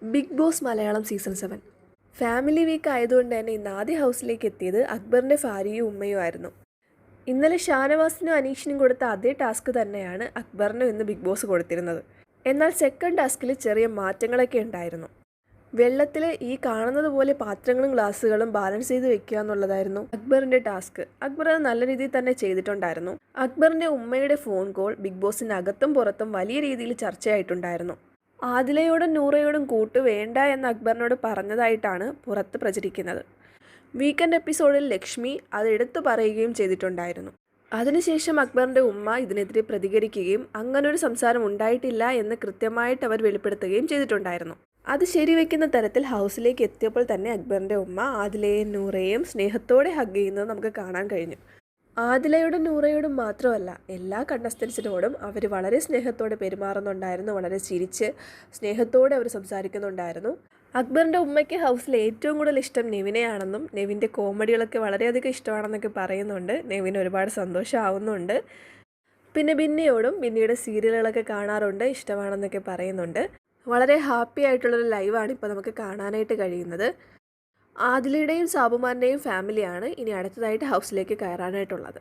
Big Boss Malayalam season 7 family week ആയതുകൊണ്ട് തന്നെ ഇന്ന് ആദ്യ ഹൗസിലേക്ക് എത്തിയത് അക്ബറിൻ്റെ ഭാര്യയും ഉമ്മയും ആയിരുന്നു. ഇന്നലെ ഷാനവാസിനും അനീഷിനും കൊടുത്ത അതേ ടാസ്ക് തന്നെയാണ് അക്ബറിനും ഇന്ന് ബിഗ് ബോസ് കൊടുത്തിരുന്നത്. എന്നാൽ സെക്കൻഡ് ടാസ്കിൽ ചെറിയ മാറ്റങ്ങളൊക്കെ ഉണ്ടായിരുന്നു. വെള്ളത്തിൽ ഈ കാണുന്നത് പോലെ പാത്രങ്ങളും ഗ്ലാസ്സുകളും ബാലൻസ് ചെയ്ത് വെക്കുക എന്നുള്ളതായിരുന്നു അക്ബറിൻ്റെ ടാസ്ക്. അക്ബർ അത് നല്ല രീതിയിൽ തന്നെ ചെയ്തിട്ടുണ്ടായിരുന്നു. അക്ബറിൻ്റെ ഉമ്മയുടെ ഫോൺ കോൾ ബിഗ് ബോസിൻ്റെ അകത്തും പുറത്തും വലിയ രീതിയിൽ ചർച്ചയായിട്ടുണ്ടായിരുന്നു. ആദിലയോടും നൂറയോടും കൂട്ട് വേണ്ട എന്ന് അക്ബറിനോട് പറഞ്ഞതായിട്ടാണ് പുറത്ത് പ്രചരിക്കുന്നത്. വീക്കെൻഡ് എപ്പിസോഡിൽ ലക്ഷ്മി അത് എടുത്തു പറയുകയും ചെയ്തിട്ടുണ്ടായിരുന്നു. അതിനുശേഷം അക്ബറിൻ്റെ ഉമ്മ ഇതിനെതിരെ പ്രതികരിക്കുകയും അങ്ങനൊരു സംസാരം ഉണ്ടായിട്ടില്ല എന്ന് കൃത്യമായിട്ട് അവർ വെളിപ്പെടുത്തുകയും ചെയ്തിട്ടുണ്ടായിരുന്നു. അത് ശരിവെക്കുന്ന തരത്തിൽ ഹൗസിലേക്ക് എത്തിയപ്പോൾ തന്നെ അക്ബറിൻ്റെ ഉമ്മ ആദിലയെയും നൂറയെയും സ്നേഹത്തോടെ ഹഗ് ചെയ്യുന്നത് നമുക്ക് കാണാൻ കഴിഞ്ഞു. ആദിലയോടും നൂറയോടും മാത്രമല്ല എല്ലാ കണ്ടസ്റ്റൻസിനോടും അവർ വളരെ സ്നേഹത്തോടെ പെരുമാറുന്നുണ്ടായിരുന്നു. വളരെ ചിരിച്ച് സ്നേഹത്തോടെ അവർ സംസാരിക്കുന്നുണ്ടായിരുന്നു. അക്ബറിൻ്റെ ഉമ്മയ്ക്ക് ഹൗസിൽ ഏറ്റവും കൂടുതൽ ഇഷ്ടം നെവിനെയാണെന്നും നെവിൻ്റെ കോമഡികളൊക്കെ വളരെയധികം ഇഷ്ടമാണെന്നൊക്കെ പറയുന്നുണ്ട്. നെവിന് ഒരുപാട് സന്തോഷമാവുന്നുണ്ട്. പിന്നെ ബിന്നിയോടും ബിന്നിയുടെ സീരിയലുകളൊക്കെ കാണാറുണ്ട്, ഇഷ്ടമാണെന്നൊക്കെ പറയുന്നുണ്ട്. വളരെ ഹാപ്പി ആയിട്ടുള്ളൊരു ലൈവാണ് ഇപ്പോൾ നമുക്ക് കാണാനായിട്ട് കഴിയുന്നത്. ആദിലയുടെയും സാബുമാൻ്റെയും ഫാമിലിയാണ് ഇനി അടുത്തതായിട്ട് ഹൗസിലേക്ക് കയറാനായിട്ടുള്ളത്.